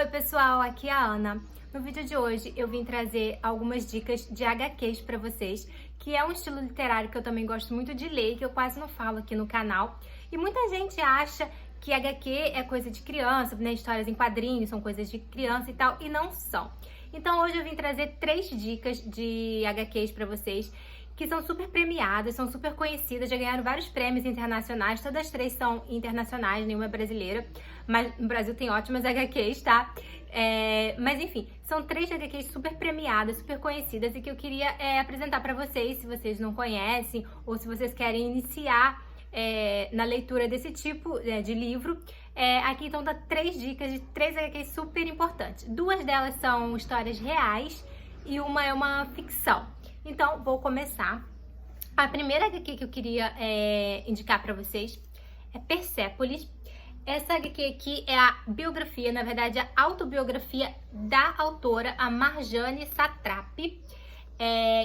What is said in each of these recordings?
Oi pessoal, aqui é a Ana. No vídeo de hoje eu vim trazer algumas dicas de HQs para vocês, que é um estilo literário que eu também gosto muito de ler e que eu quase não falo aqui no canal. E muita gente acha que HQ é coisa de criança, né? Histórias em quadrinhos são coisas de criança e tal, e não são. Então hoje eu vim trazer 3 dicas de HQs para vocês, que são super premiadas, são super conhecidas, já ganharam vários prêmios internacionais, todas as 3 são internacionais, nenhuma é brasileira, mas no Brasil tem ótimas HQs, tá? Mas enfim, são 3 HQs super premiadas, super conhecidas e que eu queria apresentar para vocês, se vocês não conhecem ou se vocês querem iniciar na leitura desse tipo de livro. Aqui então dá 3 dicas de 3 HQs super importantes. 2 delas são histórias reais e uma é uma ficção. Então, vou começar. A primeira HQ que eu queria indicar para vocês é Persépolis. Essa HQ aqui é a biografia, na verdade, a autobiografia da autora, a Marjane Satrapi.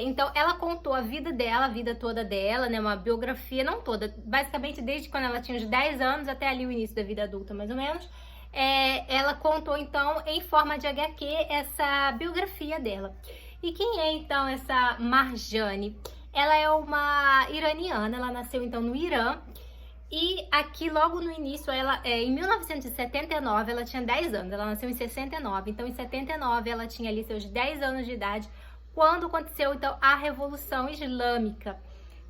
Então, ela contou a vida dela, a vida toda dela, né? Uma biografia, não toda, basicamente desde quando ela tinha uns 10 anos até ali o início da vida adulta, mais ou menos. Ela contou, então, em forma de HQ, essa biografia dela. E quem é, então, essa Marjane? Ela é uma iraniana, ela nasceu, então, no Irã. E aqui, logo no início, em 1979, ela tinha 10 anos. Ela nasceu em 69. Então, em 79, ela tinha ali seus 10 anos de idade, quando aconteceu, então, a Revolução Islâmica.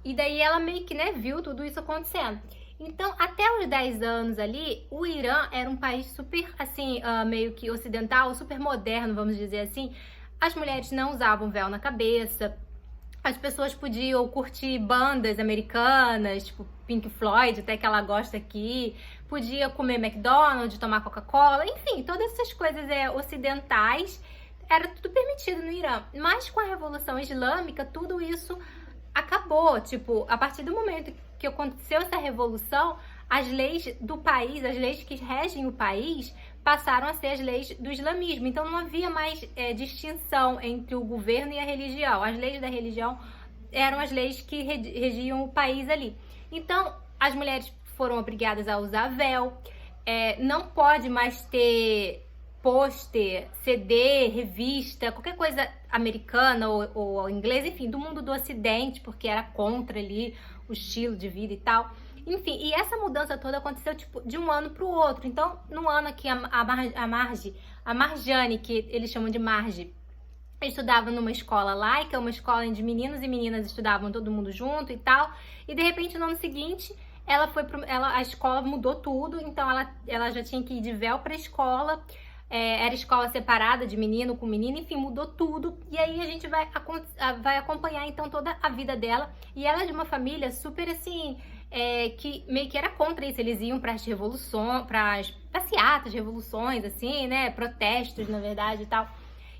E daí ela meio que, né, viu tudo isso acontecendo. Então, até os 10 anos ali, o Irã era um país super, assim, meio que ocidental, super moderno, vamos dizer assim. As mulheres não usavam véu na cabeça, as pessoas podiam curtir bandas americanas, tipo Pink Floyd, até que ela gosta aqui, podia comer McDonald's, tomar Coca-Cola, enfim, todas essas coisas ocidentais, era tudo permitido no Irã. Mas com a Revolução Islâmica, tudo isso acabou, tipo, a partir do momento que aconteceu essa revolução, as leis do país, as leis que regem o país, passaram a ser as leis do islamismo. Então não havia mais distinção entre o governo e a religião. As leis da religião eram as leis que regiam o país ali. Então as mulheres foram obrigadas a usar véu, não pode mais ter pôster, CD, revista, qualquer coisa americana ou inglesa, enfim, do mundo do ocidente, porque era contra ali o estilo de vida e tal. Enfim, e essa mudança toda aconteceu tipo de um ano para o outro. Então, no ano que a Marjane, que eles chamam de Marge, estudava numa escola laica, uma escola onde meninos e meninas estudavam todo mundo junto e tal. E de repente, no ano seguinte, a escola mudou tudo. Então, ela já tinha que ir de véu para a escola. Era escola separada de menino com menina, enfim, mudou tudo. E aí a gente vai acompanhar então toda a vida dela. E ela é de uma família super assim, que meio que era contra isso. Eles iam para as revoluções, para as passeatas, revoluções, assim, né? Protestos, na verdade, e tal.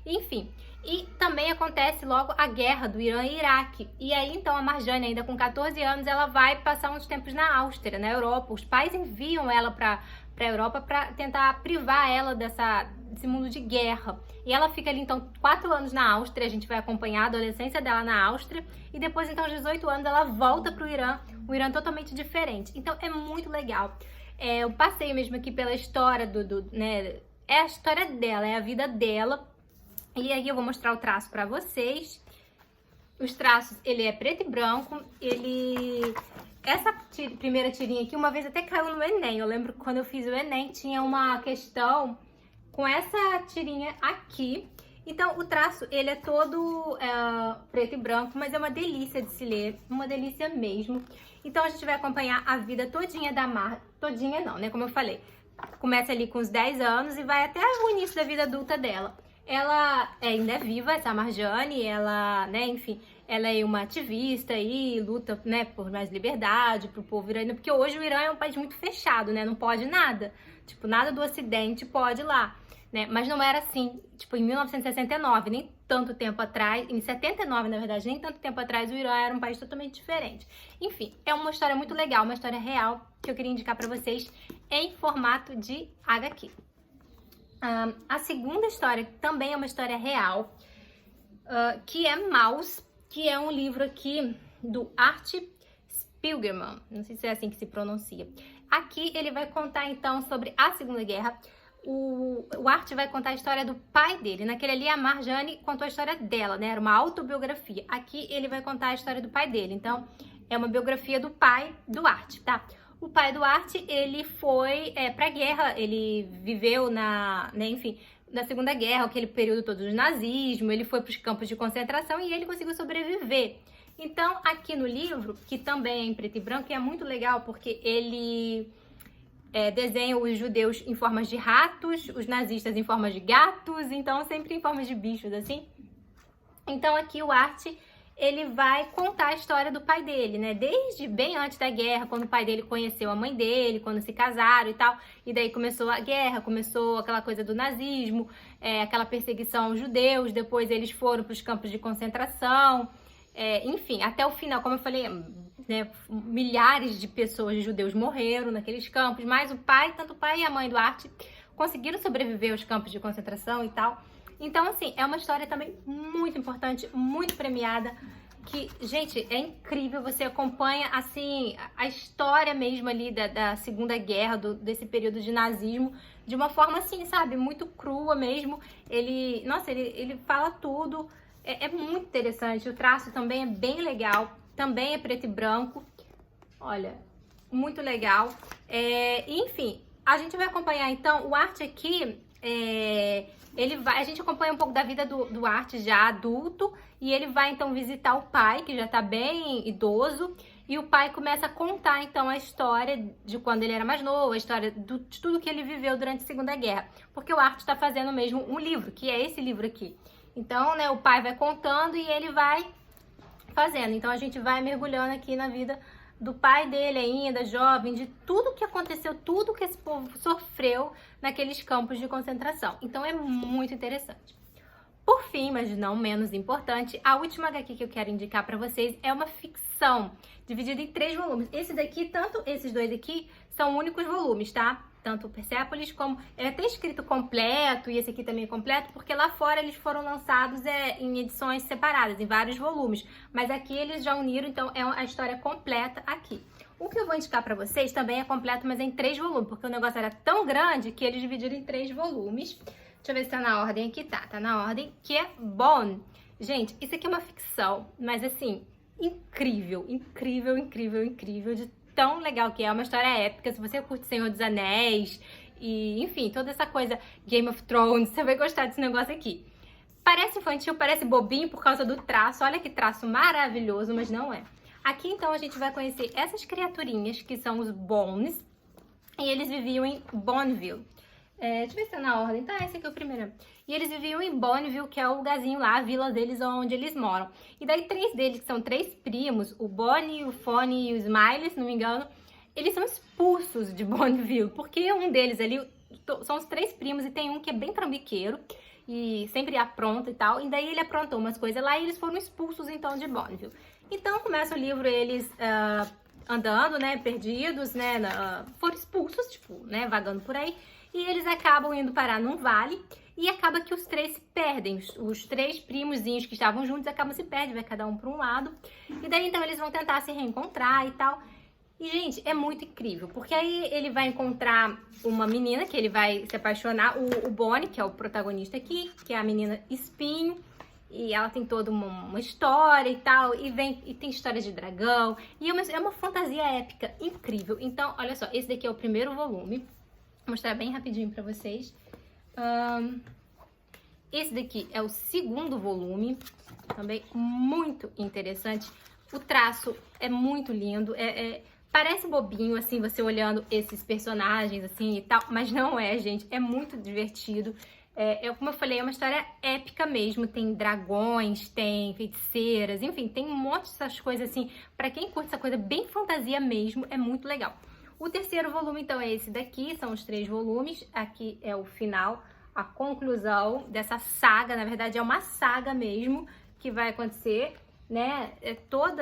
Enfim. E também acontece logo a guerra do Irã e Iraque. E aí, então, a Marjane, ainda com 14 anos, ela vai passar uns tempos na Áustria, na Europa. Os pais enviam ela para a Europa para tentar privar ela desse mundo de guerra. E ela fica ali, então, 4 anos na Áustria. A gente vai acompanhar a adolescência dela na Áustria. E depois, então, aos 18 anos, ela volta para o Irã. Um Irã totalmente diferente. Então, é muito legal. Eu passei mesmo aqui pela história né? É a história dela, é a vida dela. E aí eu vou mostrar o traço pra vocês. Os traços, ele é preto e branco. Essa primeira tirinha aqui, uma vez até caiu no Enem. Eu lembro que quando eu fiz o Enem, tinha uma questão com essa tirinha aqui. Então, o traço, ele é todo preto e branco, mas é uma delícia de se ler. Uma delícia mesmo. Então, a gente vai acompanhar a vida todinha da Todinha não, né? Como eu falei. Começa ali com os 10 anos e vai até o início da vida adulta dela. Ela ainda é viva, essa Marjane, ela, né, enfim, ela é uma ativista e luta, né, por mais liberdade pro povo iraniano, porque hoje o Irã é um país muito fechado, né, não pode nada, tipo, nada do ocidente pode ir lá, né, mas não era assim, tipo, em 1969, nem tanto tempo atrás, em 79, na verdade, nem tanto tempo atrás, o Irã era um país totalmente diferente. Enfim, é uma história muito legal, uma história real, que eu queria indicar pra vocês em formato de HQ. A segunda história também é uma história real, que é Maus, que é um livro aqui do Art Spiegelman, não sei se é assim que se pronuncia. Aqui ele vai contar então sobre a Segunda Guerra. o Art vai contar a história do pai dele. Naquele ali, a Marjane contou a história dela, né? Era uma autobiografia. Aqui, ele vai contar a história do pai dele. Então, é uma biografia do pai do Art, tá? O pai do Art, ele foi pra guerra. Ele viveu na Segunda Guerra, aquele período todo do nazismo. Ele foi para os campos de concentração e ele conseguiu sobreviver. Então, aqui no livro, que também é em preto e branco, e é muito legal porque ele desenha os judeus em formas de ratos, os nazistas em formas de gatos, então sempre em formas de bichos, assim. Então aqui o Art, ele vai contar a história do pai dele, né? Desde bem antes da guerra, quando o pai dele conheceu a mãe dele, quando se casaram e tal. E daí começou a guerra, começou aquela coisa do nazismo, aquela perseguição aos judeus. Depois eles foram para os campos de concentração. Enfim, até o final, como eu falei, né, milhares de pessoas, de judeus, morreram naqueles campos, mas tanto o pai e a mãe do Art conseguiram sobreviver aos campos de concentração e tal. Então, assim, é uma história também muito importante, muito premiada, que, gente, é incrível, você acompanha, assim, a história mesmo ali da Segunda Guerra, desse período de nazismo, de uma forma, assim, sabe, muito crua mesmo. Ele fala tudo. É muito interessante, o traço também é bem legal, também é preto e branco, olha, muito legal. Enfim, a gente vai acompanhar então o Art aqui, a gente acompanha um pouco da vida do Art já adulto, e ele vai então visitar o pai, que já tá bem idoso, e o pai começa a contar então a história de quando ele era mais novo, a história de tudo que ele viveu durante a Segunda Guerra, porque o Art tá fazendo mesmo um livro, que é esse livro aqui. Então, né, o pai vai contando e ele vai fazendo. Então, a gente vai mergulhando aqui na vida do pai dele ainda, jovem, de tudo que aconteceu, tudo que esse povo sofreu naqueles campos de concentração. Então, é muito interessante. Por fim, mas não menos importante, a última HQ que eu quero indicar para vocês é uma ficção, dividida em 3 volumes. Esse daqui, tanto esses dois aqui, são únicos volumes, tá? Tanto o Persepolis como... Ele é até escrito completo, e esse aqui também é completo, porque lá fora eles foram lançados em edições separadas, em vários volumes. Mas aqui eles já uniram, então é a história completa aqui. O que eu vou indicar pra vocês também é completo, mas é em 3 volumes, porque o negócio era tão grande que eles dividiram em 3 volumes. Deixa eu ver se tá na ordem aqui. Tá na ordem, que é Bone. Gente, isso aqui é uma ficção, mas assim, incrível, incrível, incrível, incrível, de tão legal que é. Uma história épica. Se você curte Senhor dos Anéis e, enfim, toda essa coisa Game of Thrones, você vai gostar desse negócio aqui. Parece infantil, parece bobinho por causa do traço. Olha que traço maravilhoso, mas não é. Aqui, então, a gente vai conhecer essas criaturinhas, que são os Bones, e eles viviam em Bonneville. Deixa eu ver se tá na ordem. Tá, esse aqui é o primeiro. E eles viviam em Bonneville, que é o lugarzinho lá, a vila deles, onde eles moram. E daí 3 deles, que são 3 primos, o Bonnie, o Fonny e o Smiley, se não me engano, eles são expulsos de Bonneville, porque um deles ali, são os 3 primos, e tem um que é bem trambiqueiro, e sempre apronta e tal, e daí ele aprontou umas coisas lá, e eles foram expulsos, então, de Bonneville. Então, começa o livro, eles andando, né, perdidos, né, foram expulsos, tipo, né, vagando por aí, e eles acabam indo parar num vale, e acaba que os 3 se perdem. Os 3 primozinhos que estavam juntos acabam se perdendo, vai cada um para um lado. E daí, então, eles vão tentar se reencontrar e tal. E, gente, é muito incrível, porque aí ele vai encontrar uma menina que ele vai se apaixonar, o Bonnie, que é o protagonista aqui, que é a menina Espinho, e ela tem toda uma história e tal, e tem história de dragão, e é uma fantasia épica incrível. Então, olha só, esse daqui é o primeiro volume. Vou mostrar bem rapidinho pra vocês. Esse daqui é o segundo volume, também muito interessante. O traço é muito lindo, parece bobinho, assim, você olhando esses personagens, assim, e tal, mas não é, gente, é muito divertido. Como eu falei, é uma história épica mesmo, tem dragões, tem feiticeiras, enfim, tem um monte dessas coisas, assim, pra quem curte essa coisa bem fantasia mesmo, é muito legal. O terceiro volume, então, é esse daqui, são os 3 volumes, aqui é o final, a conclusão dessa saga, na verdade é uma saga mesmo que vai acontecer, né?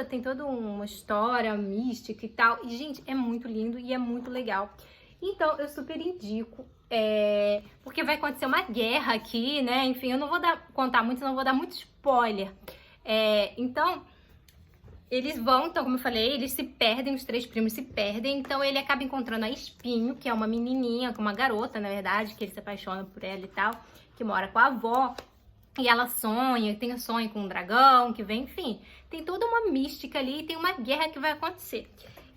Tem toda uma história mística e tal, e, gente, é muito lindo e é muito legal. Então, eu super indico, porque vai acontecer uma guerra aqui, né? Enfim, eu não vou contar muito, não vou dar muito spoiler. Então, Eles vão, então, como eu falei, eles se perdem, os três primos se perdem. Então ele acaba encontrando a Espinho, que é uma menininha, uma garota, na verdade, que ele se apaixona por ela e tal, que mora com a avó. E ela sonha, tem um sonho com um dragão que vem, enfim. Tem toda uma mística ali e tem uma guerra que vai acontecer.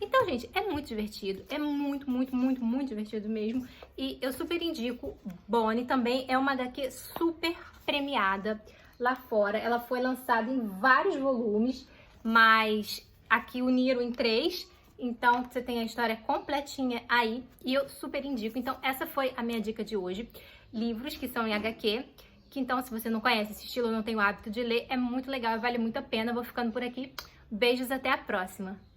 Então, gente, é muito divertido. É muito, muito, muito, muito divertido mesmo. E eu super indico. Bonnie também é uma HQ super premiada lá fora. Ela foi lançada em vários volumes, mas aqui uniram em 3. Então, você tem a história completinha aí. E eu super indico. Então, essa foi a minha dica de hoje. Livros que são em HQ. Que então, se você não conhece esse estilo, não tem o hábito de ler, é muito legal e vale muito a pena. Vou ficando por aqui. Beijos, até a próxima!